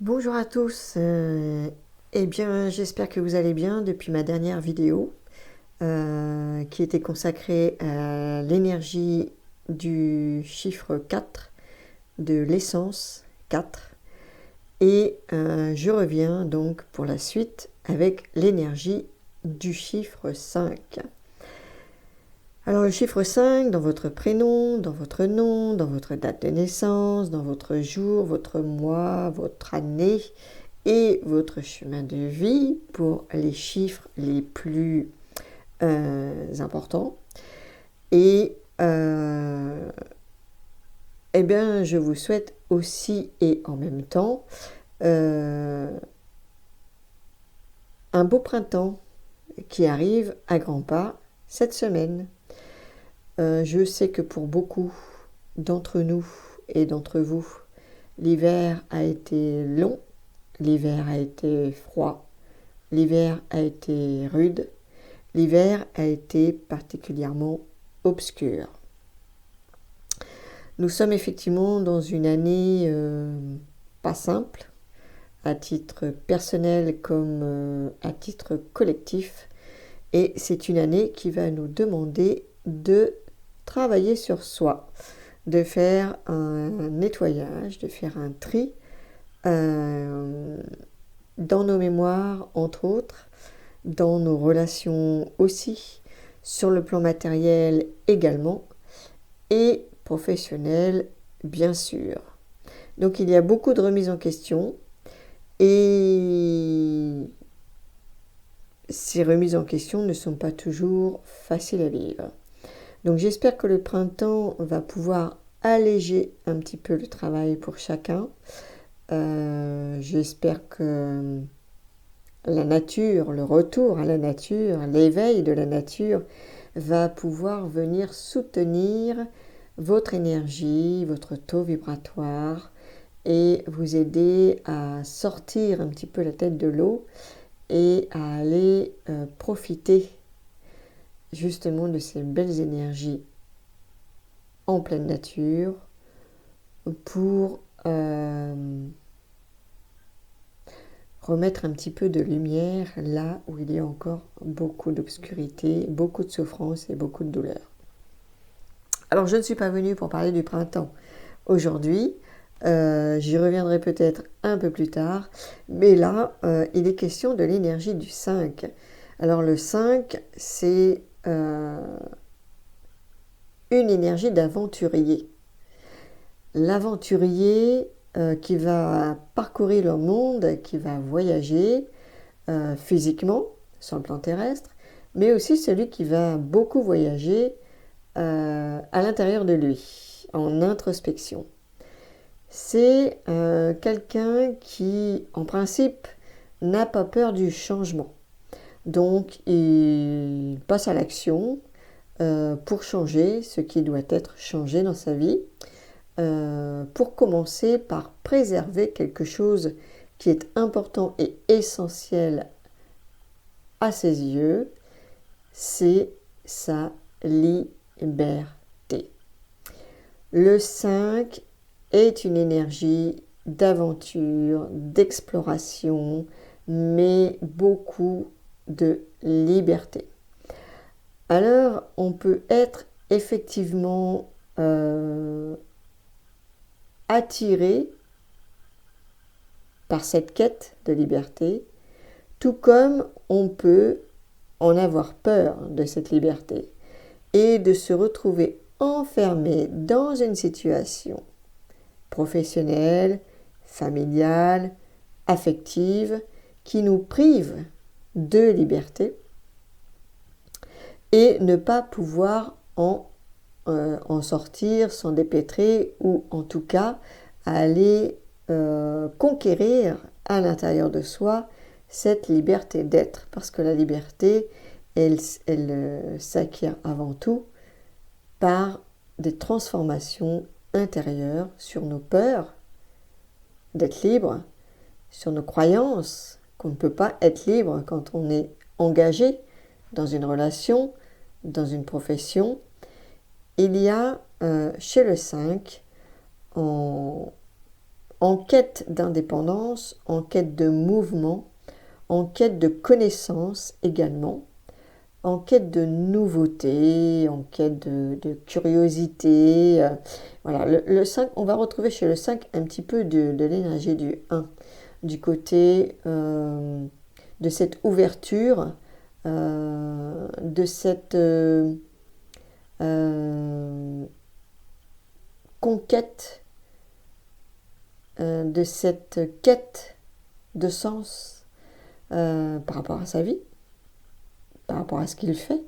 Bonjour à tous, eh bien j'espère que vous allez bien depuis ma dernière vidéo qui était consacrée à l'énergie du chiffre 4, de l'essence 4 et je reviens donc pour la suite avec l'énergie du chiffre 5. Alors le chiffre 5, dans votre prénom, dans votre nom, dans votre date de naissance, dans votre jour, votre mois, votre année et votre chemin de vie pour les chiffres les plus importants. Et eh bien, je vous souhaite aussi et en même temps un beau printemps qui arrive à grands pas cette semaine. Je sais que pour beaucoup d'entre nous et d'entre vous, l'hiver a été long, l'hiver a été froid, l'hiver a été rude, l'hiver a été particulièrement obscur. Nous sommes effectivement dans une année pas simple, à titre personnel comme à titre collectif, et c'est une année qui va nous demander de travailler sur soi, de faire un nettoyage, de faire un tri dans nos mémoires, entre autres, dans nos relations aussi, sur le plan matériel également, et professionnel bien sûr. Donc il y a beaucoup de remises en question, et ces remises en question ne sont pas toujours faciles à vivre. Donc j'espère que le printemps va pouvoir alléger un petit peu le travail pour chacun. J'espère que la nature, le retour à la nature, l'éveil de la nature va pouvoir venir soutenir votre énergie, votre taux vibratoire et vous aider à sortir un petit peu la tête de l'eau et à aller profiter justement de ces belles énergies en pleine nature pour remettre un petit peu de lumière là où il y a encore beaucoup d'obscurité, beaucoup de souffrance et beaucoup de douleur. Alors je ne suis pas venue pour parler du printemps aujourd'hui, j'y reviendrai peut-être un peu plus tard, mais là il est question de l'énergie du 5. Alors le 5 c'est une énergie d'aventurier. L'aventurier qui va parcourir le monde, qui va voyager physiquement sur le plan terrestre, mais aussi celui qui va beaucoup voyager à l'intérieur de lui, en introspection. C'est quelqu'un qui, en principe, n'a pas peur du changement. Donc, il passe à l'action pour changer ce qui doit être changé dans sa vie. Pour commencer par préserver quelque chose qui est important et essentiel à ses yeux, c'est sa liberté. Le 5 est une énergie d'aventure, d'exploration, mais beaucoup de liberté. Alors, on peut être effectivement attiré par cette quête de liberté, tout comme on peut en avoir peur de cette liberté et de se retrouver enfermé dans une situation professionnelle, familiale, affective, qui nous prive de liberté et ne pas pouvoir en sortir, s'en dépêtrer ou en tout cas aller conquérir à l'intérieur de soi cette liberté d'être, parce que la liberté, elle s'acquiert avant tout par des transformations intérieures sur nos peurs d'être libre, sur nos croyances qu'on ne peut pas être libre quand on est engagé dans une relation, dans une profession. Il y a chez le 5, en en quête d'indépendance, en quête de mouvement, en quête de connaissance également, en quête de nouveauté, en quête de curiosité. Voilà, le 5, on va retrouver chez le 5 un petit peu de l'énergie du 1, du côté de cette ouverture, de cette conquête, de cette quête de sens par rapport à sa vie, par rapport à ce qu'il fait.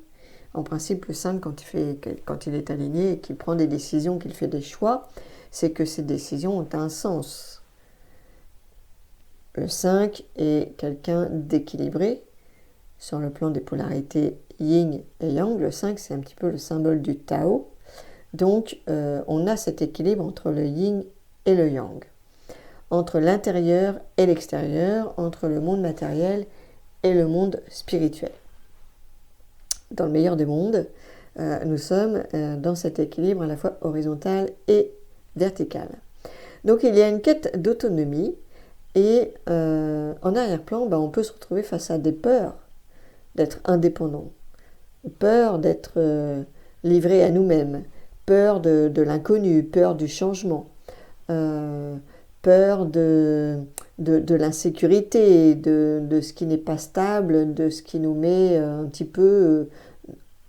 En principe, le 5, quand il est aligné et qu'il prend des décisions, qu'il fait des choix, c'est que ces décisions ont un sens. Le 5 est quelqu'un d'équilibré sur le plan des polarités yin et yang. Le 5, c'est un petit peu le symbole du Tao. Donc, on a cet équilibre entre le yin et le yang, entre l'intérieur et l'extérieur, entre le monde matériel et le monde spirituel. Dans le meilleur des mondes, nous sommes dans cet équilibre à la fois horizontal et vertical. Donc il y a une quête d'autonomie et en arrière-plan, on peut se retrouver face à des peurs d'être indépendant, peur d'être livré à nous-mêmes, peur de l'inconnu, peur du changement, peur de l'insécurité, de ce qui n'est pas stable, de ce qui nous met un petit peu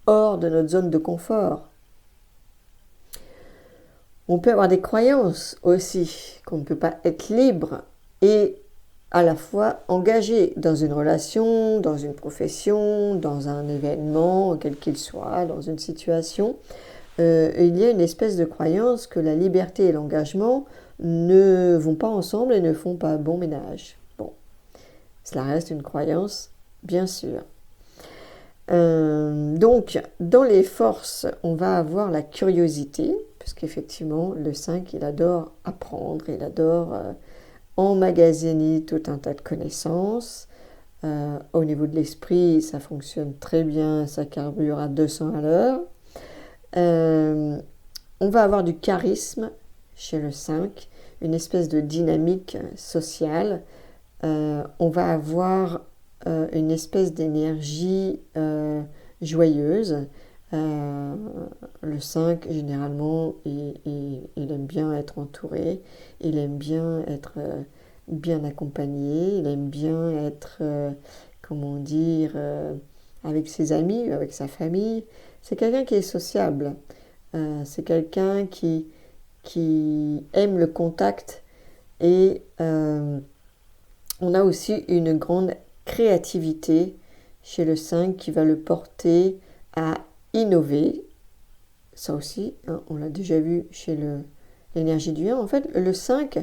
hors de notre zone de confort. On peut avoir des croyances aussi, qu'on ne peut pas être libre et à la fois engagé dans une relation, dans une profession, dans un événement, quel qu'il soit, dans une situation. Il y a une espèce de croyance que la liberté et l'engagement ne vont pas ensemble et ne font pas bon ménage. Bon, cela reste une croyance, bien sûr. Donc, dans les forces, on va avoir la curiosité, parce qu'effectivement, le 5, il adore apprendre, il adore emmagasiner tout un tas de connaissances. Au niveau de l'esprit, ça fonctionne très bien, ça carbure à 200 à l'heure. On va avoir du charisme chez le 5, une espèce de dynamique sociale. On va avoir une espèce d'énergie joyeuse. Le 5, généralement, il aime bien être entouré, il aime bien être bien accompagné, il aime bien être, comment dire, avec ses amis, avec sa famille. C'est quelqu'un qui est sociable, c'est quelqu'un qui aime le contact et on a aussi une grande créativité chez le 5 qui va le porter à innover. Ça aussi, hein, on l'a déjà vu chez l'énergie du 1. En fait, le 5,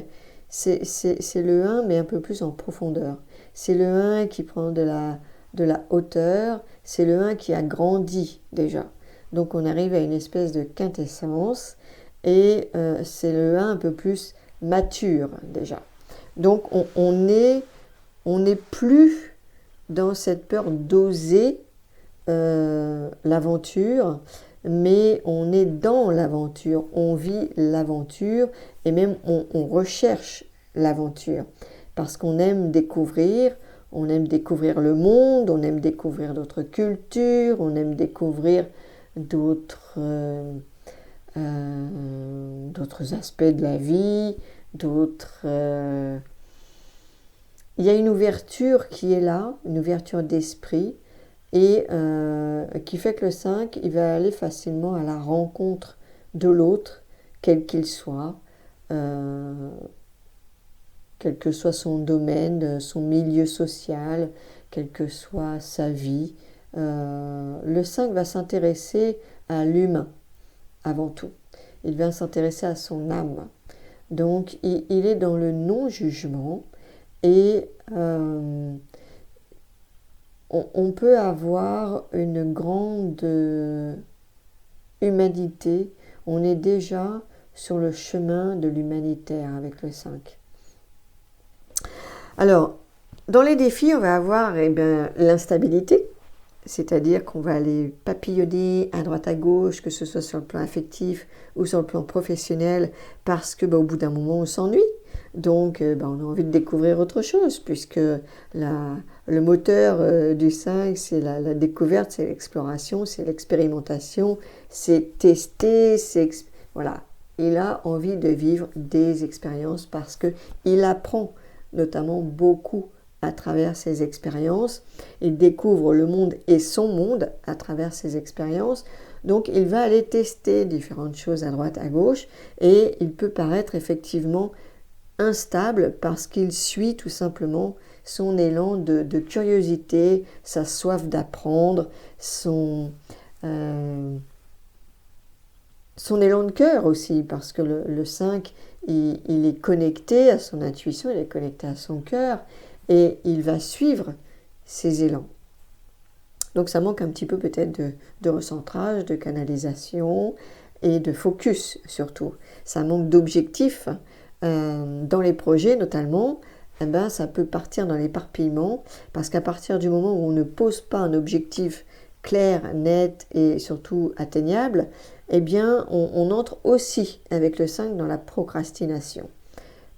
c'est le 1 mais un peu plus en profondeur. C'est le 1 qui prend de la hauteur, c'est le 1 qui a grandi déjà. Donc on arrive à une espèce de quintessence et c'est le 1 un peu plus mature déjà. Donc on n'est plus dans cette peur d'oser l'aventure, mais on est dans l'aventure, on vit l'aventure et même on recherche l'aventure parce qu'on aime découvrir le monde, on aime découvrir d'autres cultures, on aime découvrir d'autres aspects de la vie, il y a une ouverture qui est là, une ouverture d'esprit et qui fait que le 5, il va aller facilement à la rencontre de l'autre, quel qu'il soit, quel que soit son domaine, son milieu social, quelle que soit sa vie. Le 5 va s'intéresser à l'humain avant tout. Il va s'intéresser à son âme. Donc il est dans le non-jugement et on peut avoir une grande humanité. On est déjà sur le chemin de l'humanitaire avec le 5. Alors, dans les défis, on va avoir l'instabilité, c'est-à-dire qu'on va aller papillonner à droite à gauche, que ce soit sur le plan affectif ou sur le plan professionnel, parce que au bout d'un moment, on s'ennuie. Donc, on a envie de découvrir autre chose, puisque le moteur du 5, c'est la découverte, c'est l'exploration, c'est l'expérimentation, c'est tester, voilà. Il a envie de vivre des expériences parce qu'il apprend notamment beaucoup à travers ses expériences. Il découvre le monde et son monde à travers ses expériences. Donc, il va aller tester différentes choses à droite, à gauche, et il peut paraître effectivement instable parce qu'il suit tout simplement son élan de curiosité, sa soif d'apprendre, son élan de cœur aussi, parce que le 5, il est connecté à son intuition, il est connecté à son cœur, et il va suivre ses élans. Donc ça manque un petit peu peut-être de recentrage, de canalisation et de focus surtout. Ça manque d'objectifs dans les projets notamment. Ça peut partir dans l'éparpillement parce qu'à partir du moment où on ne pose pas un objectif clair, net et surtout atteignable, on entre aussi avec le 5 dans la procrastination.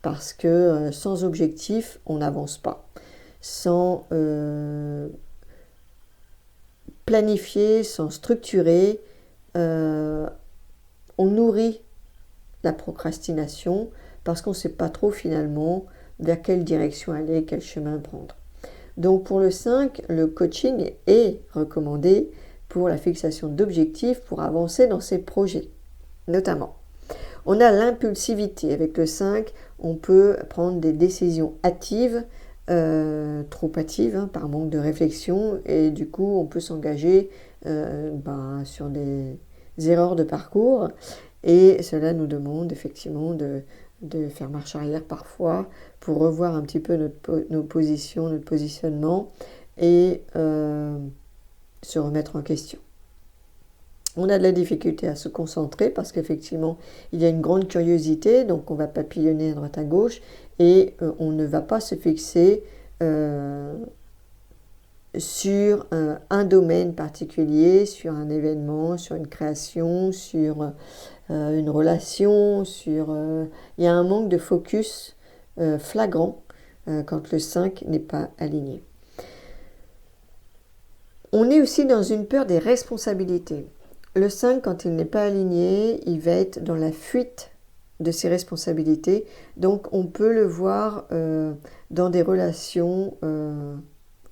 Parce que sans objectif, on n'avance pas. Sans planifier, sans structurer, on nourrit la procrastination parce qu'on ne sait pas trop finalement vers quelle direction aller, quel chemin prendre. Donc pour le 5, le coaching est recommandé pour la fixation d'objectifs pour avancer dans ses projets, notamment. On a l'impulsivité. Avec le 5, on peut prendre des décisions hâtives, trop hâtives, par manque de réflexion, et du coup on peut s'engager sur des erreurs de parcours, et cela nous demande effectivement de faire marche arrière parfois pour revoir un petit peu nos positions, notre positionnement, et se remettre en question. On a de la difficulté à se concentrer parce qu'effectivement, il y a une grande curiosité, donc on va papillonner à droite à gauche et on ne va pas se fixer sur un domaine particulier, sur un événement, sur une création, sur une relation, il y a un manque de focus flagrant quand le 5 n'est pas aligné. On est aussi dans une peur des responsabilités. Le 5, quand il n'est pas aligné, il va être dans la fuite de ses responsabilités. Donc on peut le voir dans des relations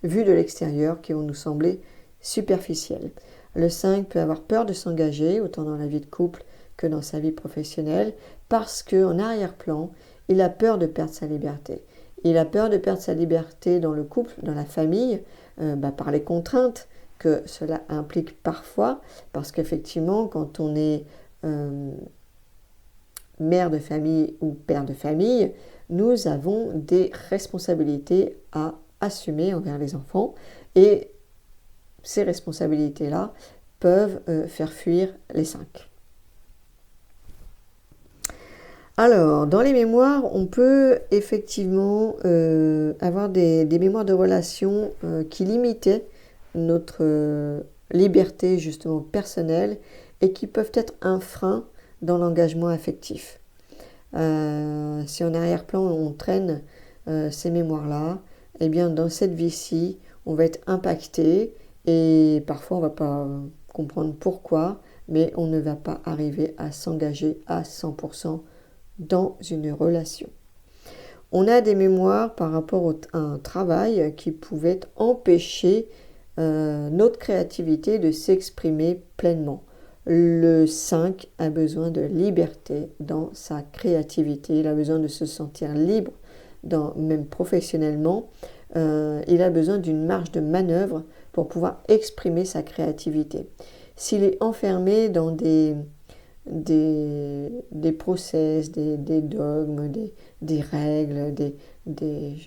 vues de l'extérieur qui vont nous sembler superficielles. Le 5 peut avoir peur de s'engager, autant dans la vie de couple que dans sa vie professionnelle, parce qu'en arrière-plan, il a peur de perdre sa liberté. Il a peur de perdre sa liberté dans le couple, dans la famille, par les contraintes que cela implique parfois, parce qu'effectivement, quand on est mère de famille ou père de famille, nous avons des responsabilités à assumer envers les enfants, et ces responsabilités-là peuvent faire fuir les 5. Alors, dans les mémoires, on peut effectivement avoir des mémoires de relations qui limitaient notre liberté justement personnelle et qui peuvent être un frein dans l'engagement affectif. Si en arrière-plan on traîne ces mémoires-là, eh bien dans cette vie-ci, on va être impacté et parfois on ne va pas comprendre pourquoi, mais on ne va pas arriver à s'engager à 100% dans une relation. On a des mémoires par rapport à un travail qui pouvait empêcher notre créativité de s'exprimer pleinement. Le 5 a besoin de liberté dans sa créativité, il a besoin de se sentir libre, même professionnellement. Il a besoin d'une marge de manœuvre pour pouvoir exprimer sa créativité. S'il est enfermé dans des process, des dogmes, des règles, des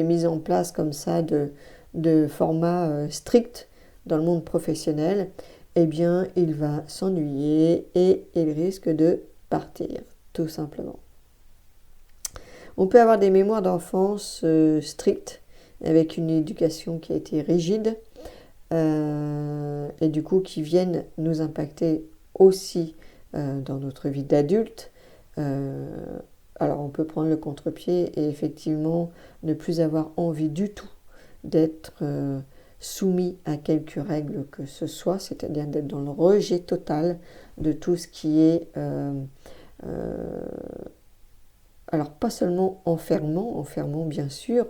mises en place comme ça de formats stricts dans le monde professionnel, eh bien, il va s'ennuyer et il risque de partir, tout simplement. On peut avoir des mémoires d'enfance strictes, avec une éducation qui a été rigide, et du coup qui viennent nous impacter aussi dans notre vie d'adulte, alors on peut prendre le contre-pied et effectivement ne plus avoir envie du tout d'être soumis à quelque règle que ce soit, c'est-à-dire d'être dans le rejet total de tout ce qui est, alors pas seulement enfermant bien sûr,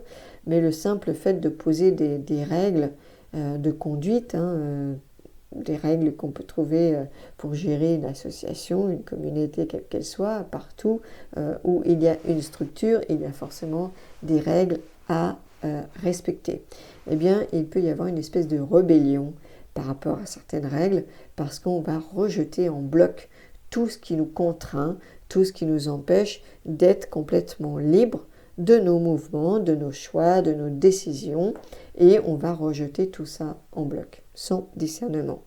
mais le simple fait de poser des règles de conduite, des règles qu'on peut trouver pour gérer une association, une communauté, quelle qu'elle soit, partout où il y a une structure, il y a forcément des règles à respecter. Eh bien, il peut y avoir une espèce de rébellion par rapport à certaines règles, parce qu'on va rejeter en bloc tout ce qui nous contraint, tout ce qui nous empêche d'être complètement libre de nos mouvements, de nos choix, de nos décisions, et on va rejeter tout ça en bloc, sans discernement.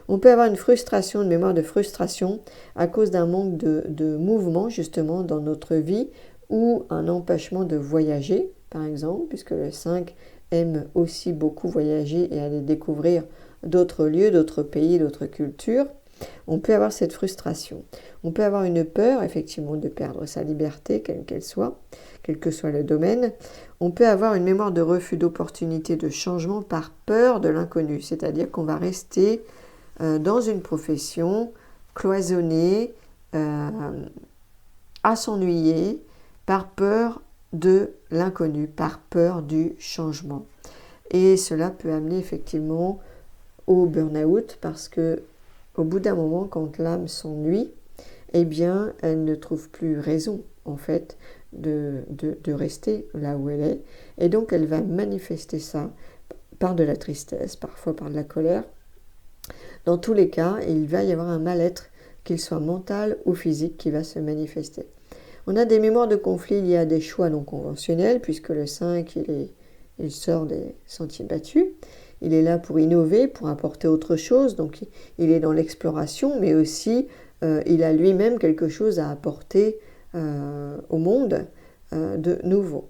On peut avoir une frustration, une mémoire de frustration à cause d'un manque de mouvement justement dans notre vie, ou un empêchement de voyager, par exemple, puisque le 5 aime aussi beaucoup voyager et aller découvrir d'autres lieux, d'autres pays, d'autres cultures. On peut avoir cette frustration. On peut avoir une peur, effectivement, de perdre sa liberté, quelle qu'elle soit, quel que soit le domaine. On peut avoir une mémoire de refus d'opportunité de changement par peur de l'inconnu, c'est-à-dire qu'on va rester dans une profession cloisonnée, à s'ennuyer, par peur de l'inconnu, par peur du changement. Et cela peut amener effectivement au burn-out, parce que au bout d'un moment, quand l'âme s'ennuie, eh bien, elle ne trouve plus raison, en fait, de rester là où elle est. Et donc, elle va manifester ça par de la tristesse, parfois par de la colère. Dans tous les cas, il va y avoir un mal-être, qu'il soit mental ou physique, qui va se manifester. On a des mémoires de conflit liées à des choix non conventionnels, puisque le 5, il sort des sentiers battus. Il est là pour innover, pour apporter autre chose, donc il est dans l'exploration, mais aussi il a lui-même quelque chose à apporter au monde de nouveau.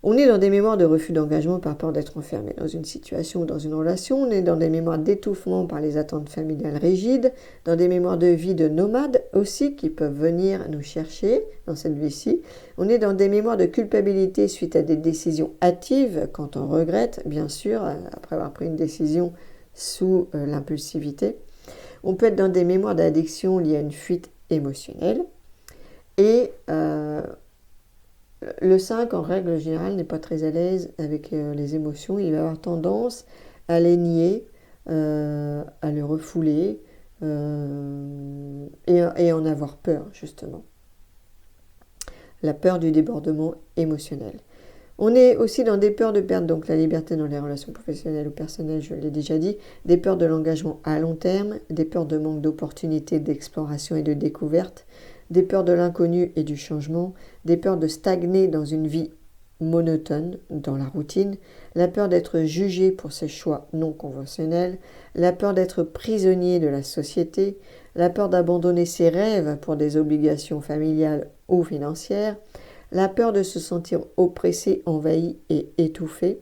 On est dans des mémoires de refus d'engagement par peur d'être enfermé dans une situation ou dans une relation. On est dans des mémoires d'étouffement par les attentes familiales rigides, dans des mémoires de vie de nomades aussi qui peuvent venir nous chercher dans cette vie-ci. On est dans des mémoires de culpabilité suite à des décisions hâtives quand on regrette, bien sûr, après avoir pris une décision sous l'impulsivité. On peut être dans des mémoires d'addiction liées à une fuite émotionnelle. Et le 5, en règle générale, n'est pas très à l'aise avec les émotions. Il va avoir tendance à les nier, à les refouler et en avoir peur, justement. La peur du débordement émotionnel. On est aussi dans des peurs de perdre donc la liberté dans les relations professionnelles ou personnelles, je l'ai déjà dit, des peurs de l'engagement à long terme, des peurs de manque d'opportunités d'exploration et de découverte, des peurs de l'inconnu et du changement, des peurs de stagner dans une vie monotone, dans la routine, la peur d'être jugé pour ses choix non conventionnels, la peur d'être prisonnier de la société, la peur d'abandonner ses rêves pour des obligations familiales ou financières, la peur de se sentir oppressé, envahi et étouffé,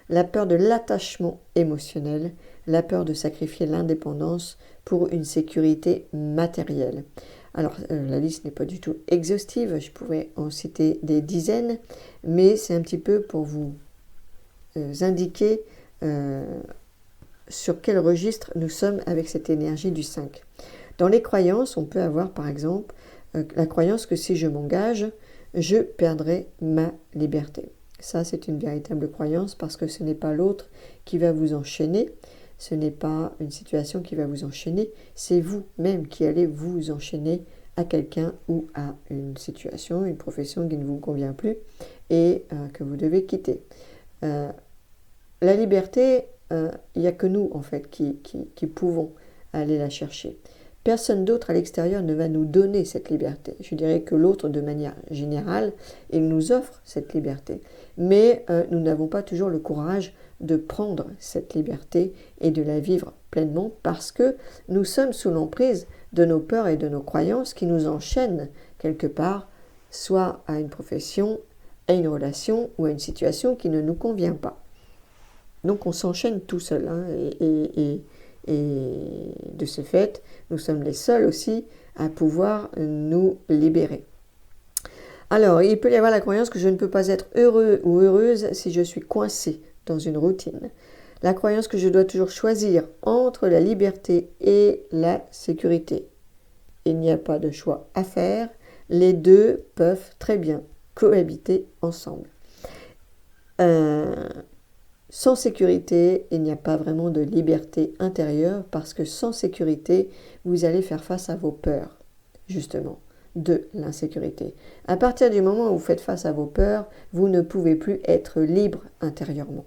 la peur de l'attachement émotionnel, la peur de sacrifier l'indépendance pour une sécurité matérielle. Alors, la liste n'est pas du tout exhaustive, je pourrais en citer des dizaines, mais c'est un petit peu pour vous indiquer sur quel registre nous sommes avec cette énergie du 5. Dans les croyances, on peut avoir par exemple la croyance que si je m'engage, je perdrai ma liberté. Ça, c'est une véritable croyance parce que ce n'est pas l'autre qui va vous enchaîner, ce n'est pas une situation qui va vous enchaîner, c'est vous-même qui allez vous enchaîner à quelqu'un ou à une situation, une profession qui ne vous convient plus et que vous devez quitter. La liberté, il n'y a que nous en fait qui pouvons aller la chercher. Personne d'autre à l'extérieur ne va nous donner cette liberté. Je dirais que l'autre, de manière générale, il nous offre cette liberté. Mais nous n'avons pas toujours le courage de prendre cette liberté et de la vivre pleinement parce que nous sommes sous l'emprise de nos peurs et de nos croyances qui nous enchaînent quelque part, soit à une profession, à une relation ou à une situation qui ne nous convient pas. Donc on s'enchaîne tout seul et de ce fait, nous sommes les seuls aussi à pouvoir nous libérer. Alors, il peut y avoir la croyance que je ne peux pas être heureux ou heureuse si je suis coincé dans une routine. La croyance que je dois toujours choisir entre la liberté et la sécurité. Il n'y a pas de choix à faire, les deux peuvent très bien cohabiter ensemble. Sans sécurité, il n'y a pas vraiment de liberté intérieure parce que sans sécurité, vous allez faire face à vos peurs, justement, de l'insécurité. À partir du moment où vous faites face à vos peurs, vous ne pouvez plus être libre intérieurement.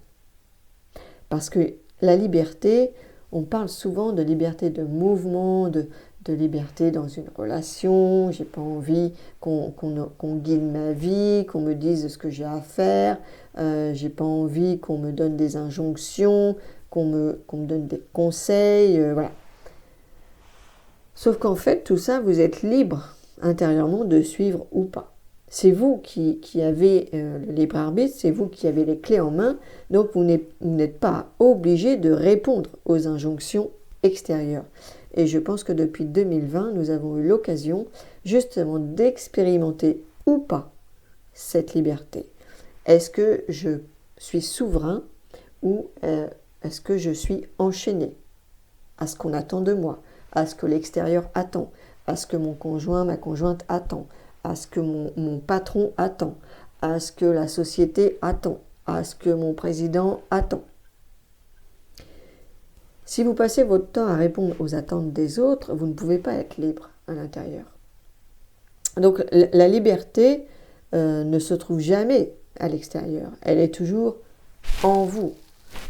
Parce que la liberté, on parle souvent de liberté de mouvement, de liberté dans une relation. J'ai pas envie qu'on guide ma vie, qu'on me dise ce que j'ai à faire. J'ai pas envie qu'on me donne des injonctions, qu'on me donne des conseils. Voilà. Sauf qu'en fait, tout ça, vous êtes libre intérieurement de suivre ou pas. C'est vous qui avez le libre arbitre, c'est vous qui avez les clés en main, donc vous n'êtes pas obligé de répondre aux injonctions extérieures. Et je pense que depuis 2020, nous avons eu l'occasion justement d'expérimenter ou pas cette liberté. Est-ce que je suis souverain ou est-ce que je suis enchaîné à ce qu'on attend de moi, à ce que l'extérieur attend, à ce que mon conjoint, ma conjointe attend, à ce que mon patron attend, à ce que la société attend, à ce que mon président attend. Si vous passez votre temps à répondre aux attentes des autres, vous ne pouvez pas être libre à l'intérieur. Donc la liberté ne se trouve jamais à l'extérieur, elle est toujours en vous.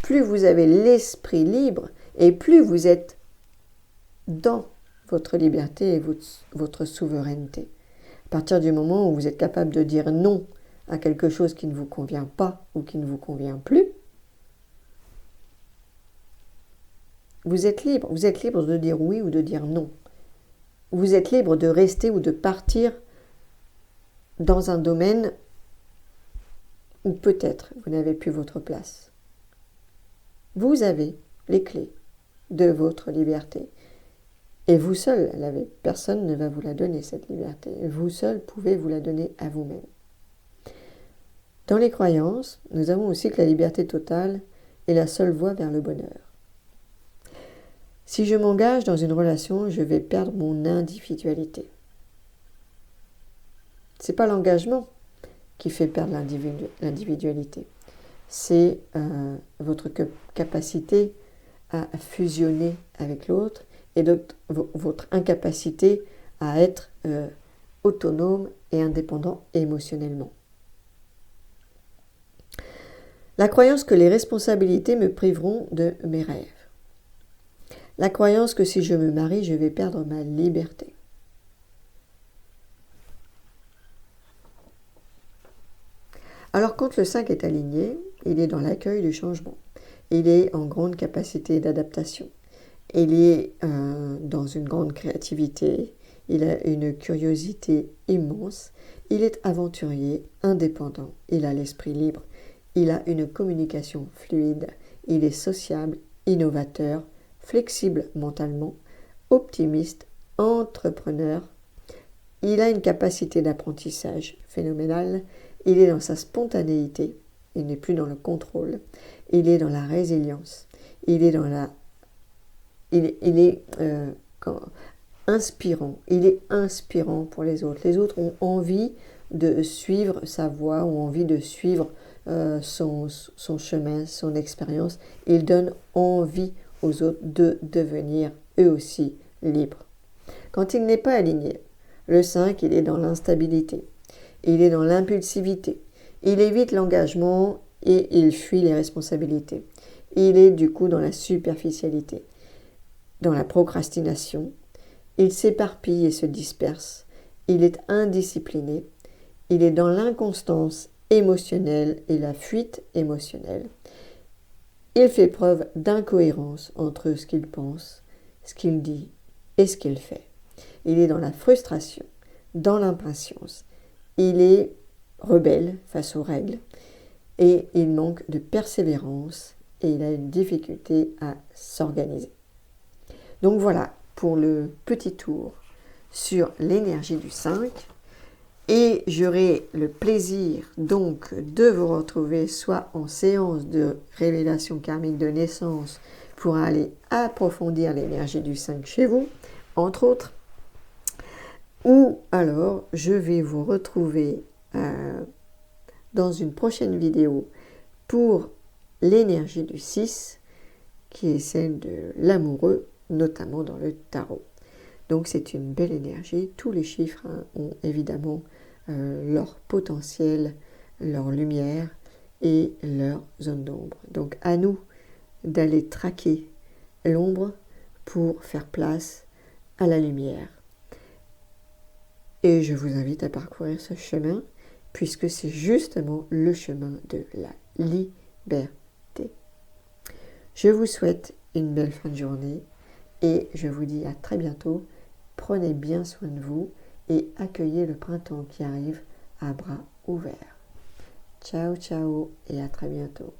Plus vous avez l'esprit libre et plus vous êtes dans votre liberté et votre souveraineté. À partir du moment où vous êtes capable de dire non à quelque chose qui ne vous convient pas ou qui ne vous convient plus, vous êtes libre. Vous êtes libre de dire oui ou de dire non. Vous êtes libre de rester ou de partir dans un domaine où peut-être vous n'avez plus votre place. Vous avez les clés de votre liberté. Et vous seul l'avez. Personne ne va vous la donner, cette liberté. Vous seul pouvez vous la donner à vous-même. Dans les croyances, nous avons aussi que la liberté totale est la seule voie vers le bonheur. Si je m'engage dans une relation, je vais perdre mon individualité. Ce n'est pas l'engagement qui fait perdre l'individualité. C'est votre capacité à fusionner avec l'autre et votre incapacité à être autonome et indépendant émotionnellement. La croyance que les responsabilités me priveront de mes rêves. La croyance que si je me marie, je vais perdre ma liberté. Alors quand le 5 est aligné, il est dans l'accueil du changement. Il est en grande capacité d'adaptation. Il est dans une grande créativité. Il a une curiosité immense. Il est aventurier, indépendant. Il a l'esprit libre. Il a une communication fluide. Il est sociable, innovateur, flexible mentalement, optimiste, entrepreneur. Il a une capacité d'apprentissage phénoménale. Il est dans sa spontanéité. Il n'est plus dans le contrôle. Il est dans la résilience. Il est dans la... inspirant. Il est inspirant pour les autres. Les autres ont envie de suivre sa voie, ont envie de suivre son chemin, son expérience. Il donne envie aux autres de devenir eux aussi libres. Quand il n'est pas aligné, le 5, il est dans l'instabilité. Il est dans l'impulsivité. Il évite l'engagement et il fuit les responsabilités. Il est du coup dans la superficialité, dans la procrastination. Il s'éparpille et se disperse. Il est indiscipliné. Il est dans l'inconstance émotionnelle et la fuite émotionnelle. Il fait preuve d'incohérence entre ce qu'il pense, ce qu'il dit et ce qu'il fait. Il est dans la frustration, dans l'impatience. Il est rebelle face aux règles et il manque de persévérance et il a une difficulté à s'organiser. Donc voilà pour le petit tour sur l'énergie du 5. Et j'aurai le plaisir donc de vous retrouver soit en séance de révélation karmique de naissance pour aller approfondir l'énergie du 5 chez vous, entre autres, ou alors je vais vous retrouver dans une prochaine vidéo pour l'énergie du 6, qui est celle de l'amoureux, notamment dans le tarot. Donc c'est une belle énergie. Tous les chiffres ont évidemment leur potentiel, leur lumière et leur zone d'ombre. Donc à nous d'aller traquer l'ombre pour faire place à la lumière. Et je vous invite à parcourir ce chemin, puisque c'est justement le chemin de la liberté. Je vous souhaite une belle fin de journée et je vous dis à très bientôt. Prenez bien soin de vous et accueillez le printemps qui arrive à bras ouverts. Ciao, ciao et à très bientôt.